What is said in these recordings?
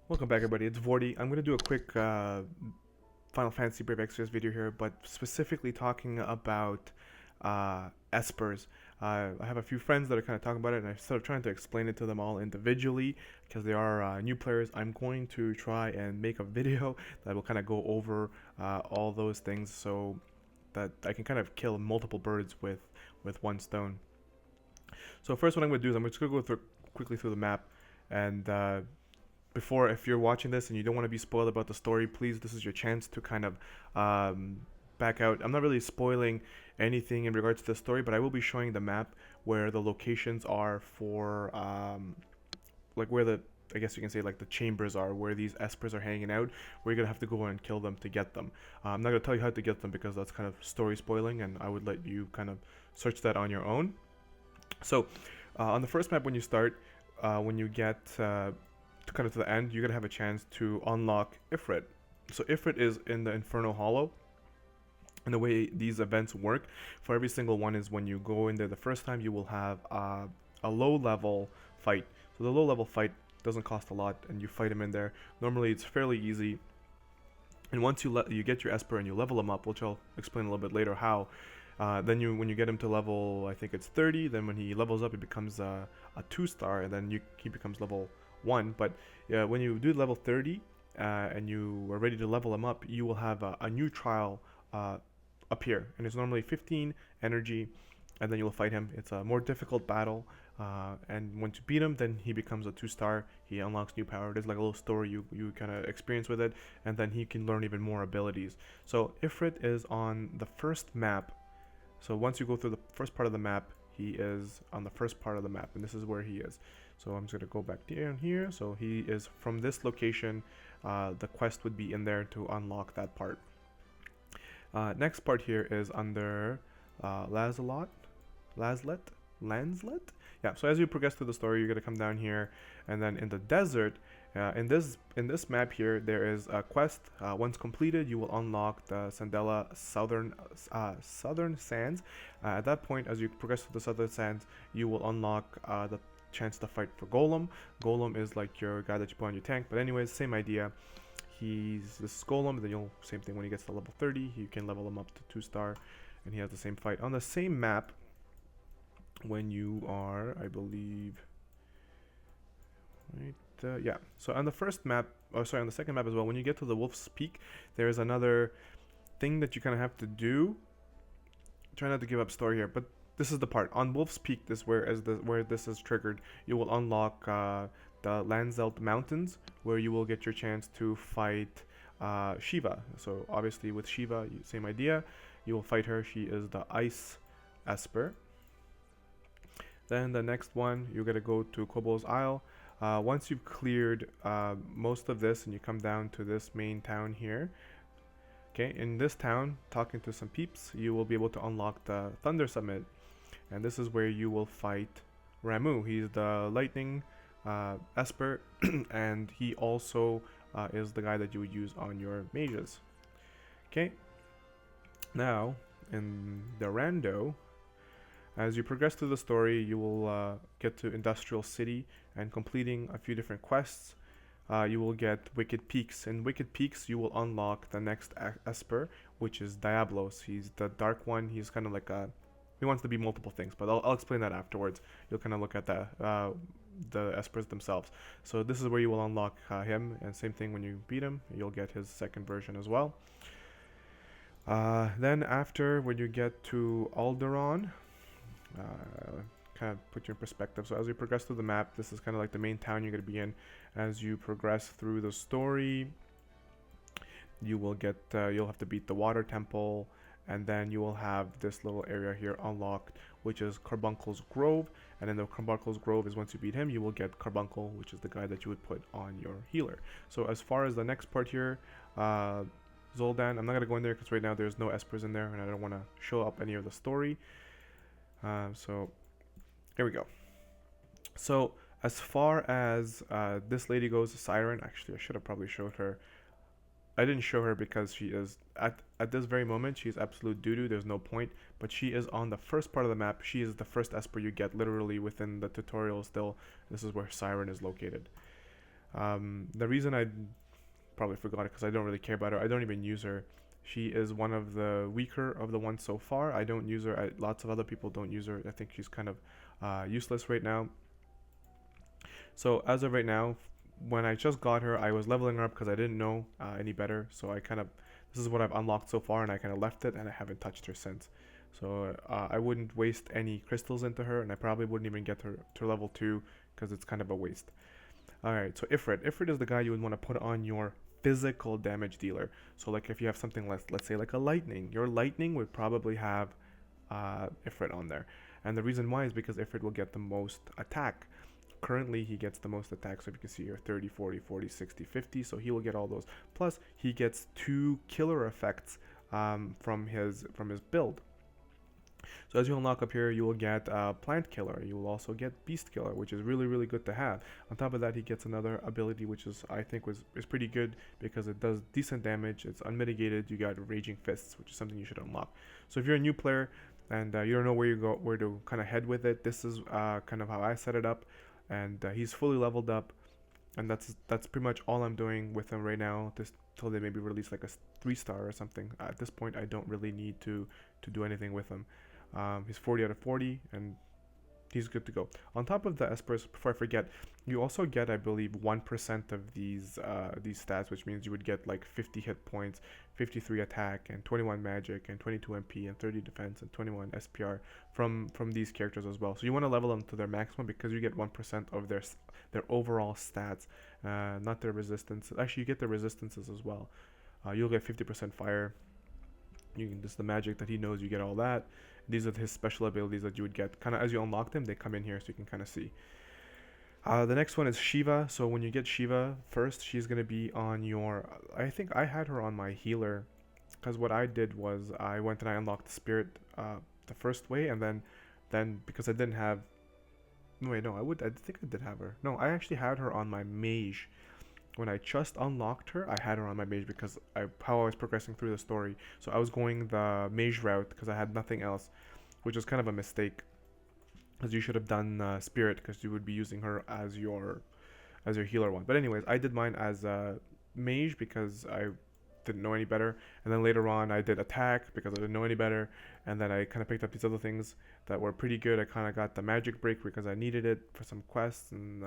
Welcome back, everybody. It's Vordy. I'm going to do a quick Final Fantasy Brave Exvius video here, but specifically talking about Espers. I have a few friends that are kind of talking about it, and I'm sort of trying to explain it to them all individually because they are new players. I'm going to try and make a video that will kind of go over all those things so that I can kind of kill multiple birds with one stone. So first, what I'm going to do is I'm just going to go quickly through the map and before, if you're watching this and you don't want to be spoiled about the story, please, this is your chance to kind of back out. I'm not really spoiling anything in regards to the story, but I will be showing the map where the locations are for like where the, I guess you can say, like the chambers are, where these espers are hanging out, where you're gonna have to go and kill them to get them. I'm not gonna tell you how to get them because that's kind of story spoiling, and I would let you kind of search that on your own. So on the first map, when you start, when you get to kind of to the end, you're gonna have a chance to unlock Ifrit. So Ifrit is in the Inferno Hollow. And the way these events work for every single one is when you go in there the first time, you will have a low level fight. So the low level fight doesn't cost a lot, and you fight him in there. Normally, it's fairly easy. And once you get your Esper and you level him up, which I'll explain a little bit later how, then when you get him to level, I think it's 30, then when he levels up, he becomes a 2-star, and then he becomes level 1. But when you do level 30 and you are ready to level him up, you will have a new trial appear, and it's normally 15 energy, and then you'll fight him. It's a more difficult battle, and once you beat him, then he becomes a 2-star. He unlocks new power. There's like a little story you kind of experience with it, and then he can learn even more abilities. So Ifrit is on the first map. So once you go through the first part of the map, he is on the first part of the map, and this is where he is. So I'm just going to go back down here. So he is from this location. The quest would be in there to unlock that part. Next part here is under Landslet. Yeah. So as you progress through the story, you're gonna come down here, and then in the desert, in this map here, there is a quest. Once completed, you will unlock the Sandela Southern Sands. At that point, as you progress through the Southern Sands, you will unlock the chance to fight for Golem. Golem is like your guy that you put on your tank, but anyways, same idea. He's this Golem, then you'll same thing when he gets to level 30, you can level him up to 2-star, and he has the same fight on the same map. When you are, I believe, right, yeah. So on the first map, on the second map as well, when you get to the Wolf's Peak, there is another thing that you kind of have to do. Try not to give up story here, but this is the part on Wolf's Peak. This where this is triggered, you will unlock the Landzelt Mountains, where you will get your chance to fight Shiva. So obviously with Shiva, same idea. You will fight her. She is the Ice Esper. Then the next one, you're gonna go to Kobo's Isle. Once you've cleared most of this and you come down to this main town here, okay, in this town, talking to some peeps, you will be able to unlock the Thunder Summit, and this is where you will fight Reimu. He's the Lightning Esper, and he also is the guy that you would use on your mages. Okay, now in the rando, as you progress through the story, you will get to Industrial City, and completing a few different quests, you will get Wicked Peaks. In Wicked Peaks, you will unlock the next Esper, which is Diablos. He's the dark one. He's kind of like he wants to be multiple things, but I'll explain that afterwards. You'll kind of look at the Espers themselves. So this is where you will unlock him, and same thing when you beat him, you'll get his second version as well. Then after, when you get to Alderaan, kind of put you in perspective. So as you progress through the map, this is kind of like the main town you're going to be in. As you progress through the story, you will get you'll have to beat the Water Temple, and then you will have this little area here unlocked, which is Carbuncle's Grove. And then the Carbuncle's Grove is, once you beat him, you will get Carbuncle, which is the guy that you would put on your healer. So as far as the next part here, Zoldan, I'm not going to go in there because right now there's no Espers in there, and I don't want to show up any of the story. So here we go. So as far as this lady goes, Siren, actually I should have probably showed her. I didn't show her because she is at this very moment, she's absolute doo-doo. There's no point, but she is on the first part of the map. She is the first Esper you get literally within the tutorial still. This is where Siren is located. The reason I probably forgot it because I don't really care about her. I don't even use her. She is one of the weaker of the ones so far. I don't use her. Lots of other people don't use her. I think she's kind of useless right now. So as of right now, when I just got her, I was leveling her up because I didn't know any better. So I kind of, this is what I've unlocked so far, and I kind of left it, and I haven't touched her since. So I wouldn't waste any crystals into her, and I probably wouldn't even get her to level 2 because it's kind of a waste. Alright, so Ifrit. Ifrit is the guy you would want to put on your physical damage dealer. So like if you have something less, let's say like a lightning, your lightning would probably have Ifrit on there. And the reason why is because Ifrit will get the most attack. Currently he gets the most attack, so if you can see here 30, 40, 40, 60, 50, so he will get all those. Plus he gets 2 killer effects from his build. So as you unlock up here, you will get Plant Killer. You will also get Beast Killer, which is really, really good to have. On top of that, he gets another ability, which is I think is pretty good because it does decent damage. It's unmitigated. You got Raging Fists, which is something you should unlock. So if you're a new player and you don't know where to kind of head with it, this is kind of how I set it up. And he's fully leveled up, and that's pretty much all I'm doing with him right now. Till they maybe release like a 3-star or something. At this point, I don't really need to do anything with him. He's 40 out of 40, and he's good to go. On top of the Espers, before I forget, you also get, I believe, 1% of these stats, which means you would get like 50 hit points, 53 attack, and 21 magic, and 22 MP, and 30 defense, and 21 SPR from these characters as well. So you want to level them to their maximum because you get 1% of their overall stats, not their resistance. Actually, you get their resistances as well. You'll get 50% fire. This is the magic that he knows. You get all that. These are his special abilities that you would get. Kind of as you unlock them, they come in here so you can kind of see. The next one is Shiva. So when you get Shiva first, she's going to be on your... I think I had her on my healer. Because what I did was I went and I unlocked the spirit the first way. And then because I didn't have... Wait, no, I think I did have her. No, I actually had her on my mage. When I just unlocked her, I had her on my mage because how I was progressing through the story. So I was going the mage route because I had nothing else, which was kind of a mistake. Because you should have done spirit because you would be using her as your healer one. But anyways, I did mine as mage because I didn't know any better. And then later on, I did attack because I didn't know any better. And then I kind of picked up these other things that were pretty good. I kind of got the magic break because I needed it for some quests, and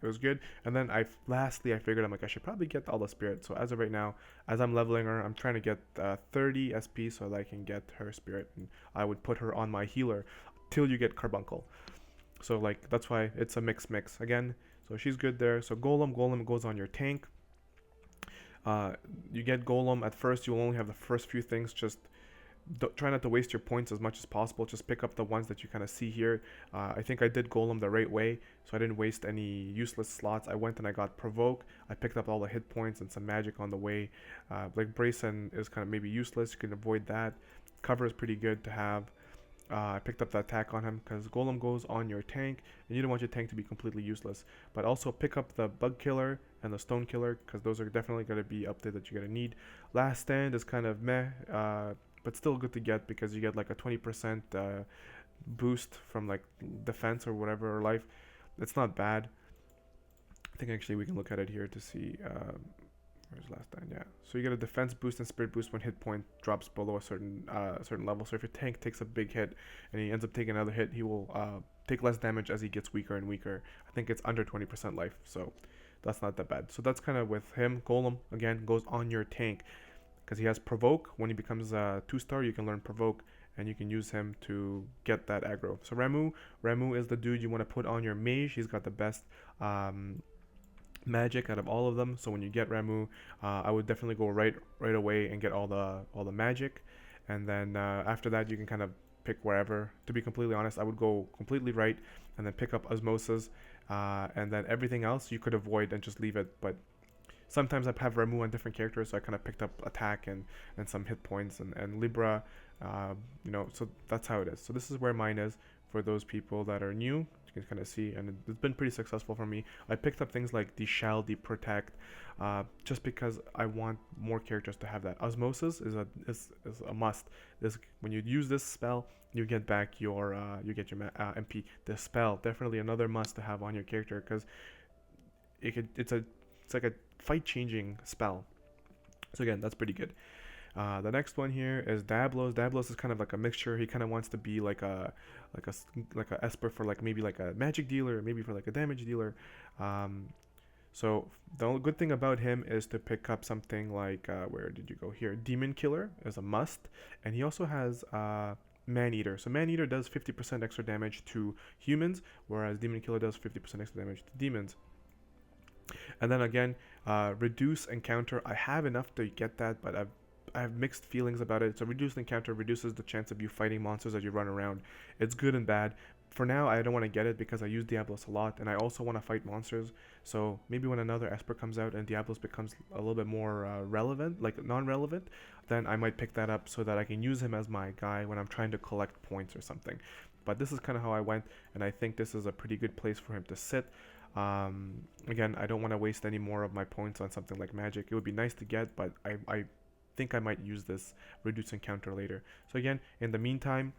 it was good. And then lastly I figured I'm like I should probably get all the spirit. So as of right now, as I'm leveling her, I'm trying to get 30 SP so that I can get her spirit, and I would put her on my healer till you get Carbuncle. So like that's why it's a mix again. So she's good there. So Golem goes on your tank. You get Golem at first. You will only have the first few things. Just try not to waste your points as much as possible. Just pick up the ones that you kind of see here. I think I did Golem the right way, so I didn't waste any useless slots. I went and I got Provoke. I picked up all the hit points and some magic on the way. Like Brayson is kind of maybe useless. You can avoid that. Cover is pretty good to have. I picked up the attack on him because Golem goes on your tank, and you don't want your tank to be completely useless. But also pick up the Bug Killer and the Stone Killer because those are definitely going to be up there that you're going to need. Last Stand is kind of meh, but still good to get because you get like a 20% boost from like defense or whatever, or life. It's not bad. I think actually we can look at it here to see... where's last time? Yeah. So you get a defense boost and spirit boost when hit point drops below a certain level. So if your tank takes a big hit and he ends up taking another hit, he will take less damage as he gets weaker and weaker. I think it's under 20% life, so that's not that bad. So that's kind of with him. Golem again goes on your tank because he has Provoke. When he becomes a 2-star, you can learn Provoke, and you can use him to get that aggro. So Reimu is the dude you want to put on your mage. He's got the best magic out of all of them. So when you get Reimu, I would definitely go right away and get all the magic, and then after that you can kind of pick wherever. To be completely honest, I would go completely right and then pick up Osmosis, and then everything else you could avoid and just leave it. But sometimes I have Reimu on different characters, so I kind of picked up attack and some hit points and Libra, so that's how it is. So this is where mine is for those people that are new. You can kind of see, and it's been pretty successful for me. I picked up things like the Shell, the Protect, just because I want more characters to have that. Osmosis is a must. When you use this spell, you get back your MP. The spell definitely another must to have on your character, because it's like a fight changing spell. So again, that's pretty good. The next one here is Dablos. Dablos is kind of like a mixture. He kind of wants to be like a like a Esper for like maybe like a magic dealer, maybe for like a damage dealer. Um, so the only good thing about him is to pick up something like where did you go here? Demon Killer is a must, and he also has Man Eater. So Man Eater does 50% extra damage to humans, whereas Demon Killer does 50% extra damage to demons. And then again, reduce encounter. I have enough to get that, but I have mixed feelings about it. So reduced encounter reduces the chance of you fighting monsters as you run around. It's good and bad. For now, I don't want to get it because I use Diablos a lot, and I also want to fight monsters. So maybe when another Esper comes out and Diablos becomes a little bit more relevant, like non-relevant, then I might pick that up so that I can use him as my guy when I'm trying to collect points or something. But this is kind of how I went, and I think this is a pretty good place for him to sit. Again, I don't want to waste any more of my points on something like magic. It would be nice to get, but I think I might use this reduce encounter later. So again, in the meantime,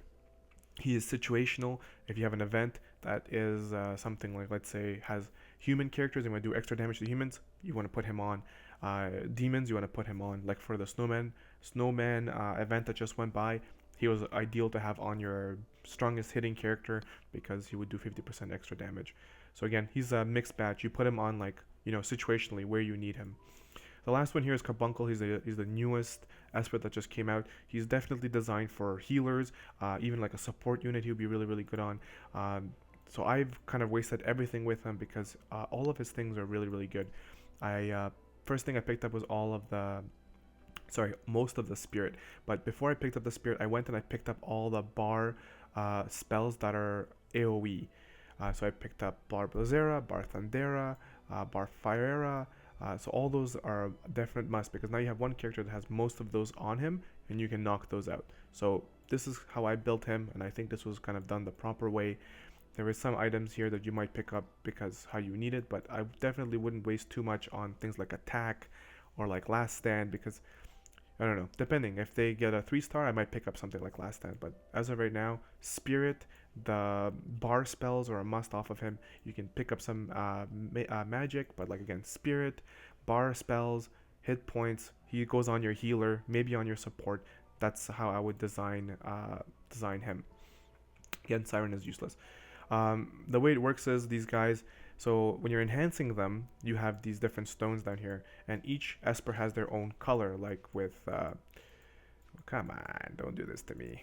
he is situational. If you have an event that is something like, let's say, has human characters and want to do extra damage to humans, you want to put him on. Demons, you want to put him on. Like for the snowman event that just went by, he was ideal to have on your strongest hitting character because he would do 50% extra damage. So again, he's a mixed batch. You put him on like, situationally where you need him. The last one here is Kabongo. He's the newest Esper that just came out. He's definitely designed for healers. Even like a support unit, he would be really, really good on. So I've kind of wasted everything with him because all of his things are really, really good. First thing I picked up was most of the spirit. But before I picked up the spirit, I went and I picked up all the bar spells that are AoE. So I picked up Bar Blazera, Bar Thundera, Bar Fireera. So all those are a definite must because now you have one character that has most of those on him and you can knock those out. So this is how I built him, and I think this was kind of done the proper way. There is some items here that you might pick up because how you need it, but I definitely wouldn't waste too much on things like attack or like last stand because I don't know, depending. If they get a 3-star, I might pick up something like last stand, but as of right now, spirit, the bar spells are a must off of him. You can pick up some magic, but like again, spirit, bar spells, hit points. He goes on your healer, maybe on your support. That's how I would design him. Again, Siren is useless. The way it works is these guys. So when you're enhancing them, you have these different stones down here, and each Esper has their own color. Like with, come on, don't do this to me.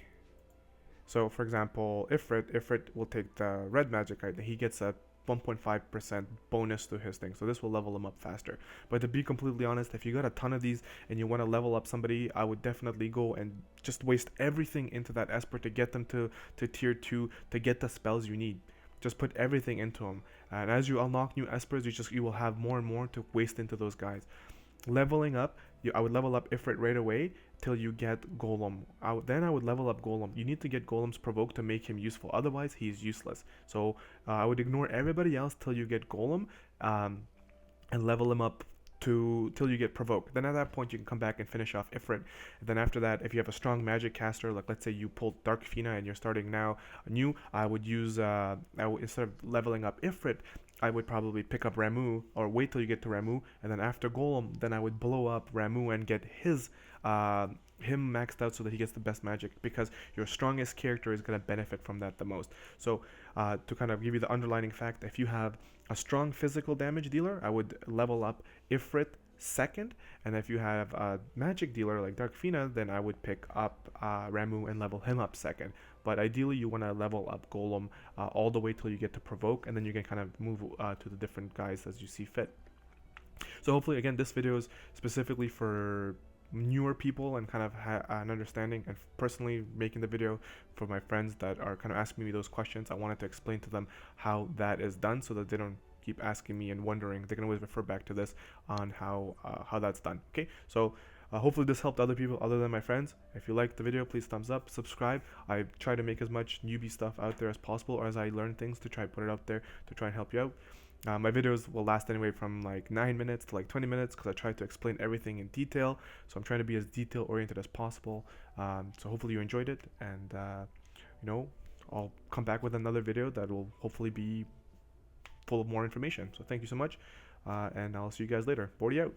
So for example, Ifrit will take the red magic item. He gets a 1.5% bonus to his thing, so this will level him up faster. But to be completely honest, if you got a ton of these and you want to level up somebody, I would definitely go and just waste everything into that Esper to get them to tier 2 to get the spells you need. Just put everything into them, and as you unlock new Espers, you will have more and more to waste into those guys. Leveling up, I would level up Ifrit right away till you get Golem. Then I would level up Golem. You need to get Golem's Provoke to make him useful, otherwise he's useless. So I would ignore everybody else till you get Golem, and level him up till you get Provoke. Then at that point you can come back and finish off Ifrit. Then after that, if you have a strong magic caster, like let's say you pulled Dark Fina and you're starting now new, I would use instead of leveling up Ifrit, I would probably pick up Reimu or wait till you get to Reimu, and then after Golem, then I would blow up Reimu and get him maxed out so that he gets the best magic, because your strongest character is going to benefit from that the most. So to kind of give you the underlining fact, if you have a strong physical damage dealer, I would level up Ifrit second, and if you have a magic dealer like Dark Fina, then I would pick up Reimu and level him up second. But ideally you want to level up Golem all the way till you get to Provoke, and then you can kind of move to the different guys as you see fit. So hopefully, again, this video is specifically for newer people and kind of an understanding, and personally making the video for my friends that are kind of asking me those questions. I wanted to explain to them how that is done so that they don't keep asking me and wondering. They can always refer back to this on how that's done. Okay, so hopefully this helped other people other than my friends. If you liked the video, please thumbs up, subscribe. I try to make as much newbie stuff out there as possible, or as I learn things, to try to put it out there to try and help you out. My videos will last anyway from like 9 minutes to like 20 minutes because I try to explain everything in detail. So I'm trying to be as detail oriented as possible. So hopefully you enjoyed it, and I'll come back with another video that will hopefully be full of more information. So thank you so much. and I'll see you guys later. 40 out.